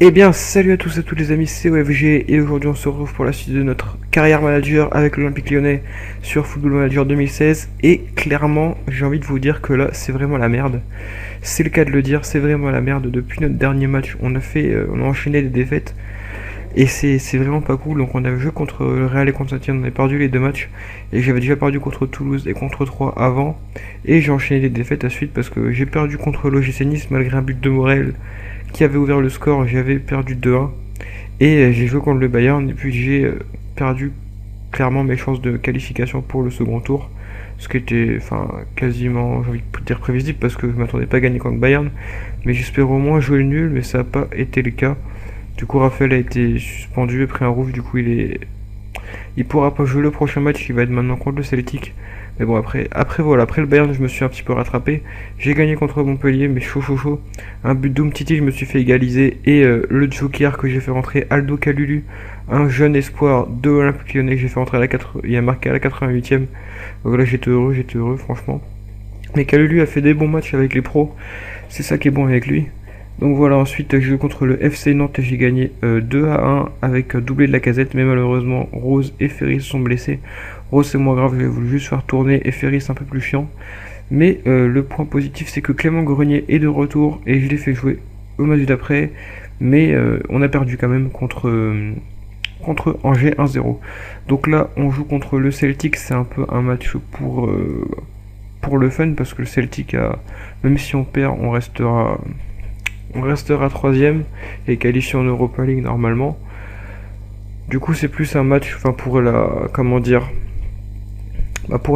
Eh bien, salut à tous et à tous les amis, c'est OFG et aujourd'hui on se retrouve pour la suite de notre carrière manager avec l'Olympique Lyonnais sur Football Manager 2016 et clairement, j'ai envie de vous dire que là, c'est vraiment la merde. C'est le cas de le dire, c'est vraiment la merde. Depuis notre dernier match, on a enchaîné des défaites et c'est vraiment pas cool. Donc on a joué contre le Real et contre Saint-Etienne, on a perdu les deux matchs et j'avais déjà perdu contre Toulouse et contre Troyes avant et j'ai enchaîné les défaites à suite parce que j'ai perdu contre l'OGC Nice malgré un but de Morel qui avait ouvert le score, j'avais perdu 2-1. Et j'ai joué contre le Bayern, et puis j'ai perdu clairement mes chances de qualification pour le second tour. Ce qui était quasiment, j'ai envie de dire prévisible, parce que je m'attendais pas à gagner contre Bayern. Mais j'espère au moins jouer le nul, mais ça n'a pas été le cas. Du coup, Raphaël a été suspendu et pris un rouge, du coup il pourra pas jouer le prochain match qui va être maintenant contre le Celtic. Mais bon, après le Bayern, je me suis un petit peu rattrapé. J'ai gagné contre Montpellier, mais chaud. Un but d'Umtiti, je me suis fait égaliser. Et le Joker que j'ai fait rentrer, Aldo Kalulu, un jeune espoir de l'Olympique Lyonnais que j'ai fait rentrer il a marqué à la 88e. Donc là, j'étais heureux, franchement. Mais Kalulu a fait des bons matchs avec les pros. C'est ça qui est bon avec lui. Donc voilà, ensuite j'ai joué contre le FC Nantes et j'ai gagné 2-1 avec doublé de la Lacazette, mais malheureusement Rose et Ferry se sont blessés. Rose c'est moins grave, j'ai voulu juste faire tourner et Ferry c'est un peu plus chiant. Mais le point positif c'est que Clément Grenier est de retour et je l'ai fait jouer au match d'après, mais on a perdu quand même contre Angers 1-0. Donc là on joue contre le Celtic, c'est un peu un match pour le fun parce que le Celtic même si on perd on restera troisième et qualifié en Europa League normalement. Du coup, c'est plus un match, pour pour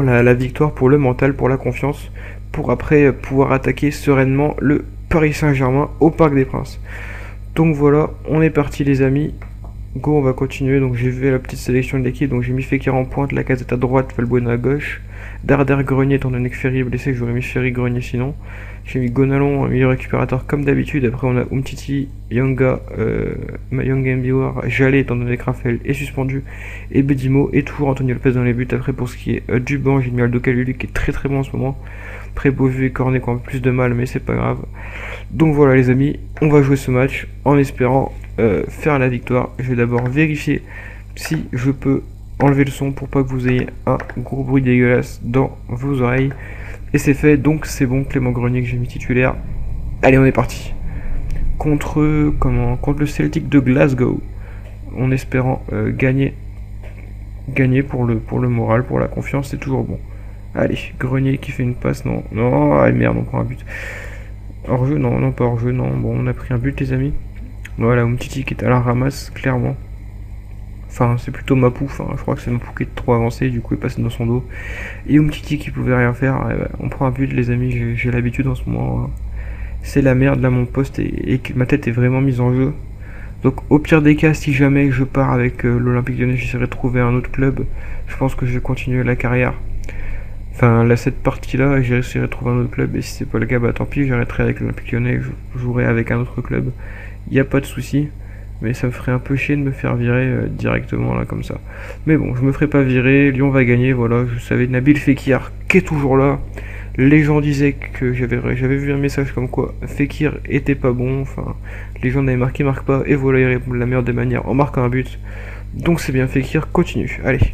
la victoire, pour le mental, pour la confiance, pour après pouvoir attaquer sereinement le Paris Saint-Germain au Parc des Princes. Donc voilà, on est parti les amis. Go, on va continuer. Donc j'ai vu la petite sélection de l'équipe. Donc j'ai mis Fekir en pointe, Lacazette à droite, Valbuena à gauche. Darder Grenier, étant donné que Ferry est blessé, j'aurais mis Ferry Grenier sinon. J'ai mis Gonalon, un milieu récupérateur comme d'habitude. Après on a Umtiti, Yonga, Yonga Mbiwar, Jallet, étant donné que Raphaël est suspendu. Et Bedimo, et toujours Antonio Lopez dans les buts. Après pour ce qui est du banc, j'ai mis Aldo Kalulu qui est très bon en ce moment. Après Beauvue et Cornet qui ont un peu plus de mal, mais c'est pas grave. Donc voilà les amis, on va jouer ce match en espérant faire la victoire. Je vais d'abord vérifier si je peux enlever le son pour pas que vous ayez un gros bruit dégueulasse dans vos oreilles. Et c'est fait, donc c'est bon, Clément Grenier que j'ai mis titulaire. Allez, on est parti. Contre le Celtic de Glasgow, en espérant gagner pour le moral, pour la confiance, c'est toujours bon. Allez, Grenier qui fait une passe, non, ah merde, on prend un but. Hors-jeu, non, pas hors-jeu, non, bon, on a pris un but les amis. Voilà, Umtiti qui est à la ramasse, clairement. Enfin, c'est plutôt Mapou, je crois que c'est Mapou qui est trop avancé, du coup il passe dans son dos. Et Umtiti qui pouvait rien faire, on prend un but les amis, j'ai l'habitude en ce moment. C'est la merde là mon poste et ma tête est vraiment mise en jeu. Donc au pire des cas, si jamais je pars avec l'Olympique Lyonnais, j'essaierai de trouver un autre club. Je pense que je vais continuer la carrière. Enfin, là, cette partie-là, j'essaierai de trouver un autre club. Et si c'est pas le cas, bah tant pis, j'arrêterai avec l'Olympique Lyonnais, je jouerai avec un autre club. Y a pas de souci. Mais ça me ferait un peu chier de me faire virer directement là comme ça. Mais bon, je me ferai pas virer, Lyon va gagner, voilà, je savais. Nabil Fekir qui est toujours là. Les gens disaient que j'avais vu un message comme quoi Fekir était pas bon, les gens avaient marqué, marque pas, et voilà, il répond de la meilleure des manières en marquant un but. Donc c'est bien, Fekir continue, allez.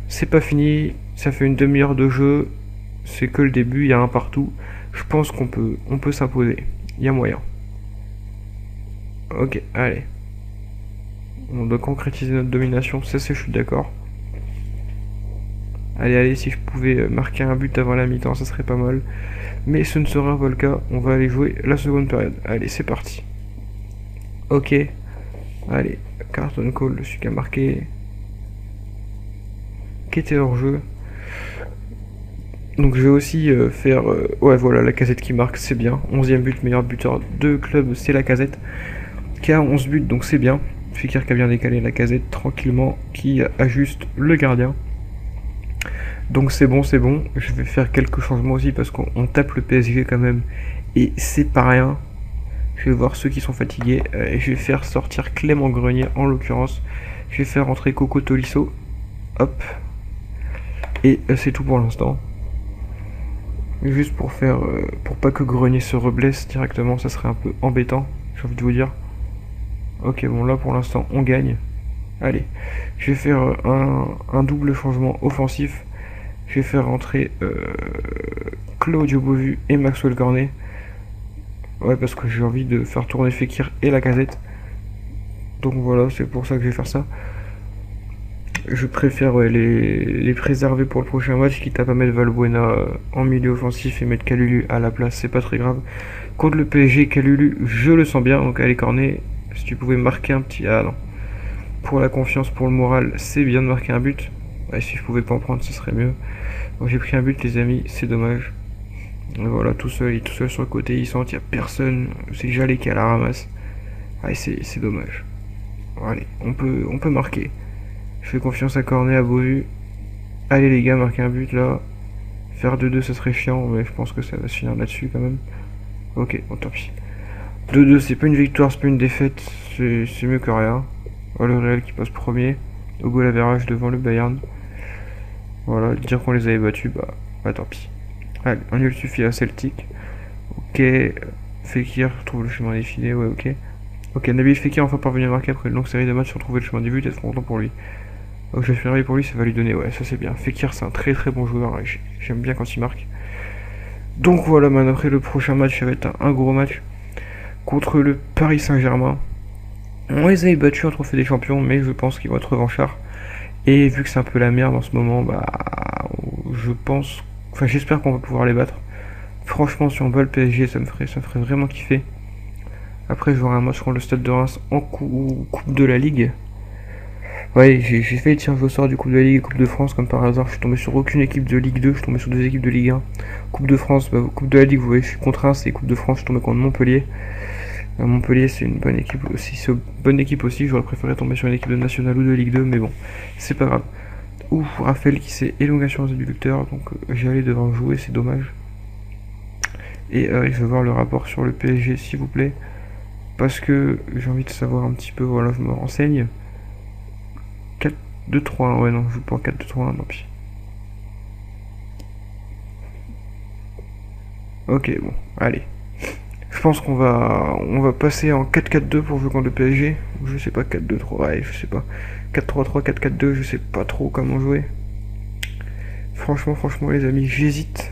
C'est pas fini, ça fait une demi-heure de jeu, c'est que le début, il y a un partout. Je pense qu'on peut s'imposer, il y a moyen. Ok, allez. On doit concrétiser notre domination, ça je suis d'accord. Allez, si je pouvais marquer un but avant la mi-temps, ça serait pas mal. Mais ce ne sera pas le cas, on va aller jouer la seconde période. Allez, c'est parti. Ok. Allez, Carton Call, celui qui a marqué. Qui était hors jeu. Donc je vais aussi faire... ouais, voilà, la Lacazette qui marque, c'est bien. 11e but, meilleur buteur de club, c'est la Lacazette. Qui a 11 buts, donc c'est bien. Fekir qui a bien décalé la Lacazette tranquillement, qui ajuste le gardien. Donc c'est bon. Je vais faire quelques changements aussi parce qu'on tape le PSG quand même. Et c'est pas rien. Je vais voir ceux qui sont fatigués. Et je vais faire sortir Clément Grenier en l'occurrence. Je vais faire rentrer Coco Tolisso. Hop. Et c'est tout pour l'instant. Juste pour pas que Grenier se reblesse directement, ça serait un peu embêtant, j'ai envie de vous dire. Ok, bon là pour l'instant on gagne. Allez, je vais faire un double changement offensif. Je vais faire rentrer Claudio Bovu et Maxwell Cornet. Ouais, parce que j'ai envie de faire tourner Fekir et Lacazette. Donc voilà, c'est pour ça que je vais faire ça. Je préfère les préserver pour le prochain match, quitte à pas mettre Valbuena en milieu offensif et mettre Kalulu à la place, c'est pas très grave. Contre le PSG, Kalulu, je le sens bien, donc allez Cornet, si tu pouvais marquer un petit... Ah non. Pour la confiance, pour le moral, c'est bien de marquer un but. Ouais, si je pouvais pas en prendre, ce serait mieux. Donc j'ai pris un but les amis, c'est dommage. Et voilà, tout seul, il est tout seul sur le côté, il sent qu'il n'y a personne, c'est Jalé qui est à la ramasse. Ouais, c'est dommage. Bon, allez, on peut marquer. Je fais confiance à Cornet, à Beauvu. Allez les gars, marquer un but là. Faire 2-2 ça serait chiant, mais je pense que ça va se finir là-dessus quand même. Ok, bon tant pis. 2-2 c'est pas une victoire, c'est pas une défaite, c'est mieux que rien. Voilà, le Real qui passe premier. Au goal average devant le Bayern. Voilà, dire qu'on les avait battus, bah tant pis. Allez, un nul suffit à Celtic. Ok, Fekir trouve le chemin défilé, ouais ok. Ok, Nabil Fekir enfin parvenu à marquer après une longue série de matchs sans trouver le chemin du but, être content pour lui. Donc je vais pour lui, ça va lui donner, ouais ça c'est bien. Fekir c'est un très très bon joueur, j'aime bien quand il marque. Donc voilà, maintenant après le prochain match, ça va être un gros match contre le Paris Saint-Germain. On les a battus en trophée des champions, mais je pense qu'ils vont être revanchards. Et vu que c'est un peu la merde en ce moment, je pense, enfin j'espère qu'on va pouvoir les battre. Franchement, si on bat le PSG, ça me ferait vraiment kiffer. Après, j'aurai un match contre le Stade de Reims en Coupe de la Ligue. Ouais, j'ai fait le tirage au sort du Coupe de la Ligue et Coupe de France, comme par hasard. Je suis tombé sur aucune équipe de Ligue 2, je suis tombé sur deux équipes de Ligue 1. Coupe de France, Coupe de la Ligue, vous voyez, je suis contre Reims, et Coupe de France, je suis tombé contre Montpellier. Montpellier, c'est une bonne équipe aussi. C'est une bonne équipe aussi, j'aurais préféré tomber sur une équipe de National ou de Ligue 2, mais bon, c'est pas grave. Ouf, Raphaël qui s'est élongation aux adducteurs, donc j'ai allé devoir jouer, c'est dommage. Et je vais voir le rapport sur le PSG, s'il vous plaît. Parce que j'ai envie de savoir un petit peu, voilà, je me renseigne. 4-2-3-1, ouais non, je joue pas en 4-2-3-1, tant pis. Ok, bon, allez. Je pense on va passer en 4-4-2 pour jouer contre le PSG. Je sais pas, 4-2-3, ouais, je sais pas. 4-3-3, 4-4-2, je sais pas trop comment jouer. Franchement les amis, j'hésite.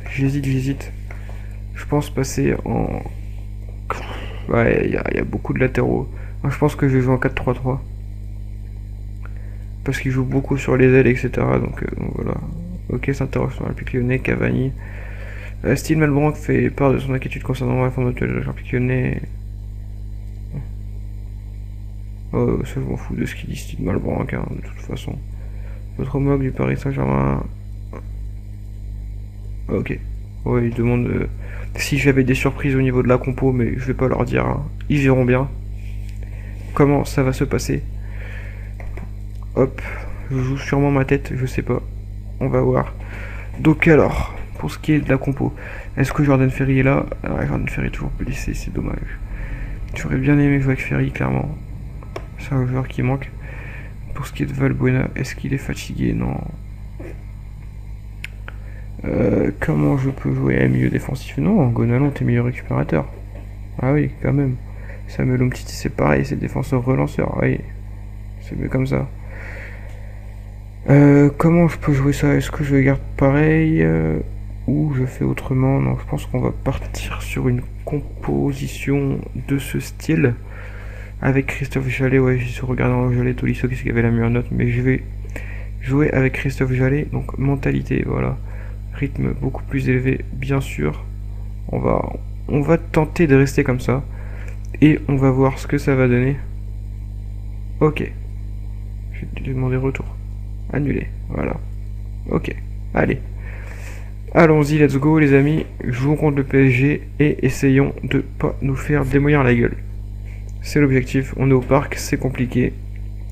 Je pense passer en... Ouais, il y a beaucoup de latéraux. Moi, je pense que je vais jouer en 4-3-3. Parce qu'il joue beaucoup sur les ailes, etc. Donc voilà. Ok, s'interroge sur l'Olympique Lyonnais, Cavani. Steve Malbranc fait part de son inquiétude concernant la forme actuelle de l'Olympique Lyonnais. Oh, ça je m'en fous de ce qu'il dit Steve Malbranc, hein, de toute façon. Votre homologue du Paris Saint-Germain. Ok. Ouais, il demande si j'avais des surprises au niveau de la compo, mais je vais pas leur dire. Hein. Ils verront bien comment ça va se passer. Hop, je joue sûrement ma tête, je sais pas. On va voir. Donc alors, pour ce qui est de la compo, est-ce que Jordan Ferry est là? Ouais, Jordan Ferry est toujours blessé, c'est dommage. J'aurais bien aimé jouer avec Ferry, clairement. C'est un joueur qui manque. Pour ce qui est de Valbuena, est-ce qu'il est fatigué? Non. Comment je peux jouer à milieu défensif? Non, Gonalon, t'es meilleur récupérateur. Ah oui, quand même. Samuel Umtiti, c'est pareil, c'est défenseur relanceur. Oui, c'est mieux comme ça. Comment je peux jouer ça? Est-ce que je garde pareil ou je fais autrement? Non, je pense qu'on va partir sur une composition de ce style avec Christophe Jallet. Ouais, j'ai regardé en Jallet Tolisso qui avait la meilleure note, mais je vais jouer avec Christophe Jallet. Donc mentalité, voilà, rythme beaucoup plus élevé, bien sûr. On va tenter de rester comme ça et on va voir ce que ça va donner. Ok, je vais demander retour. Annulé, voilà. Ok, allez. Allons-y, let's go les amis. Jouons contre le PSG et essayons de pas nous faire démolir la gueule. C'est l'objectif, on est au parc, c'est compliqué.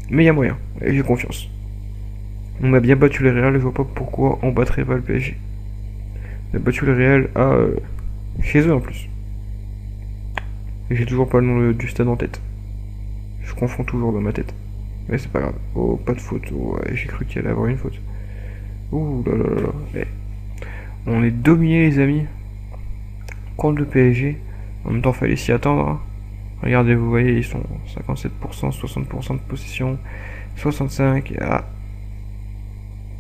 Mais il y a moyen, et j'ai confiance. On a bien battu le Real, je vois pas pourquoi on battrait pas le PSG. On a battu le Real chez eux en plus. Et j'ai toujours pas le nom du stade en tête. Je confonds toujours dans ma tête. Mais c'est pas grave. Oh, pas de faute. Oh, ouais, j'ai cru qu'il allait avoir une faute. Ouh là là là là. Eh. On est dominé les amis. Contre le PSG. En même temps, fallait s'y attendre. Hein. Regardez, vous voyez, ils sont 57%, 60% de possession, 65%. Ah,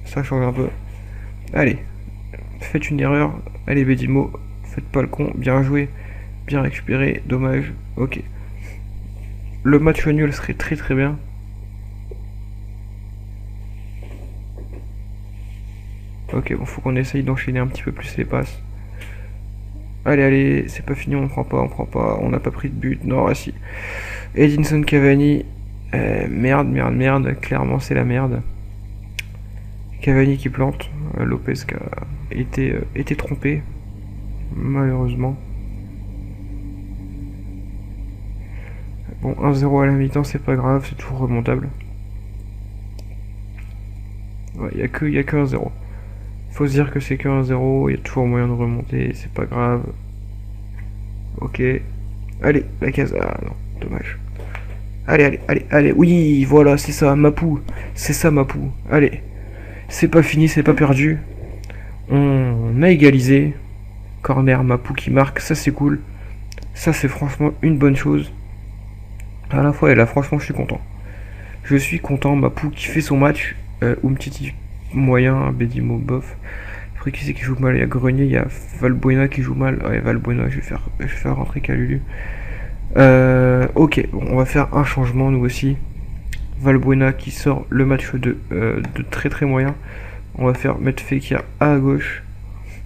ça change un peu. Allez, faites une erreur. Allez, Bedimo, faites pas le con. Bien joué, bien récupéré. Dommage. Ok. Le match nul serait très très bien. Ok, bon, faut qu'on essaye d'enchaîner un petit peu plus les passes. Allez, allez, c'est pas fini, on prend pas, on n'a pas pris de but. Non, ah si. Edinson Cavani. Merde, merde, merde. Clairement, c'est la merde. Cavani qui plante. Lopez qui a été trompé. Malheureusement. Bon, 1-0 à la mi-temps, c'est pas grave, c'est toujours remontable. Ouais, y a que 1-0. Faut se dire que c'est que 1-0, il y a toujours moyen de remonter, c'est pas grave. Ok. Allez, la case. Ah non, dommage. Allez, allez, allez, allez. Oui, voilà, c'est ça, Mapou. C'est ça, Mapou. Allez. C'est pas fini, c'est pas perdu. On a égalisé. Corner, Mapou qui marque, ça c'est cool. Ça c'est franchement une bonne chose. À la fois, et là, franchement, je suis content. Je suis content, Mapou qui fait son match. Umtiti moyen, Bedimo bof. Après, qui c'est qui joue mal? Il y a Grenier, il y a Valbuena qui joue mal. Ouais, Valbuena, je vais faire rentrer Kalulu. Ok, bon, on va faire un changement nous aussi. Valbuena qui sort le match de très très moyen. On va faire mettre Fekir à gauche.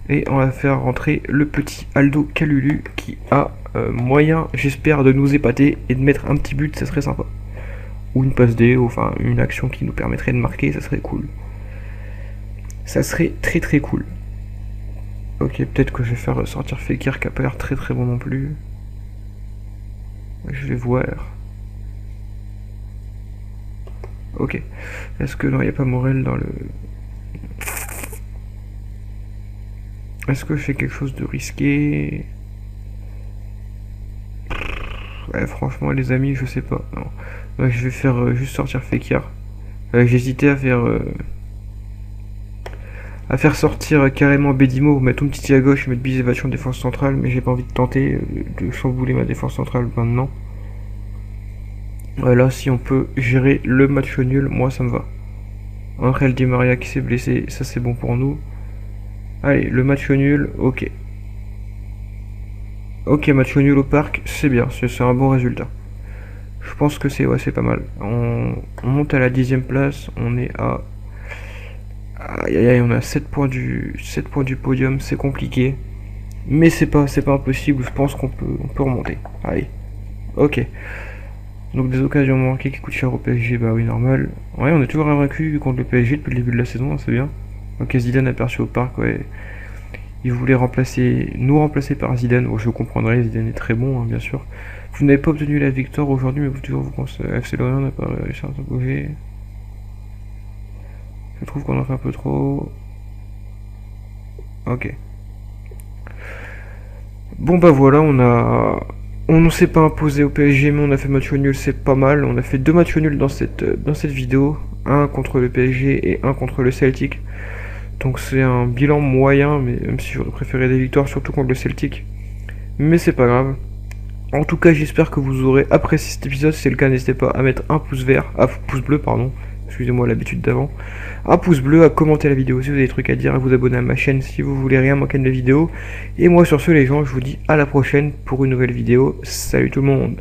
Et on va faire rentrer le petit Aldo Kalulu qui a moyen, j'espère, de nous épater et de mettre un petit but, ça serait sympa. Ou une passe D, ou enfin une action qui nous permettrait de marquer, ça serait cool. Ça serait très très cool. Ok, peut-être que je vais faire sortir Fekir qui a pas l'air très très bon non plus. Je vais voir. Ok. Est-ce que non, il n'y a pas Morel dans le... Est-ce que je fais quelque chose de risqué? Ouais, franchement, les amis, je sais pas. Non. Ouais, je vais faire juste sortir Fekir. J'hésitais à faire sortir carrément Bedimo, mettre Umtiti à gauche et mettre Bisevac en défense centrale, mais j'ai pas envie de tenter de chambouler ma défense centrale maintenant. Là, si on peut gérer le match nul, moi ça me va. Angel Di Maria qui s'est blessé, ça c'est bon pour nous. Allez, le match nul, ok. Ok, match nul au parc, c'est bien, c'est un bon résultat. Je pense que c'est pas mal. On monte à la 10ème place, on est à... Aïe aïe aïe, on a 7 points du podium, c'est compliqué. Mais c'est pas impossible, je pense qu'on peut remonter. Allez, ok. Donc des occasions manquées qui coûtent cher au PSG, bah oui, normal. Ouais, on est toujours invaincu contre le PSG depuis le début de la saison, c'est bien. Ok, Zidane a perçu au parc, ouais. Il voulait nous remplacer par Zidane. Bon, je comprendrai, Zidane est très bon, hein, bien sûr. Vous n'avez pas obtenu la victoire aujourd'hui, mais vous pensez FC Lorient n'a pas réussi à s'imposer. Je trouve qu'on en fait un peu trop. Ok. Bon bah voilà, on ne s'est pas imposé au PSG, mais on a fait match nul, c'est pas mal. On a fait 2 matchs nuls dans cette vidéo. Un contre le PSG et un contre le Celtic. Donc c'est un bilan moyen, mais même si j'aurais préféré des victoires, surtout contre le Celtic. Mais c'est pas grave. En tout cas, j'espère que vous aurez apprécié cet épisode. Si c'est le cas, n'hésitez pas à mettre un pouce vert, pouce bleu, pardon. Excusez-moi l'habitude d'avant. Un pouce bleu, à commenter la vidéo si vous avez des trucs à dire, à vous abonner à ma chaîne si vous voulez rien manquer de la vidéo. Et moi sur ce les gens, je vous dis à la prochaine pour une nouvelle vidéo. Salut tout le monde.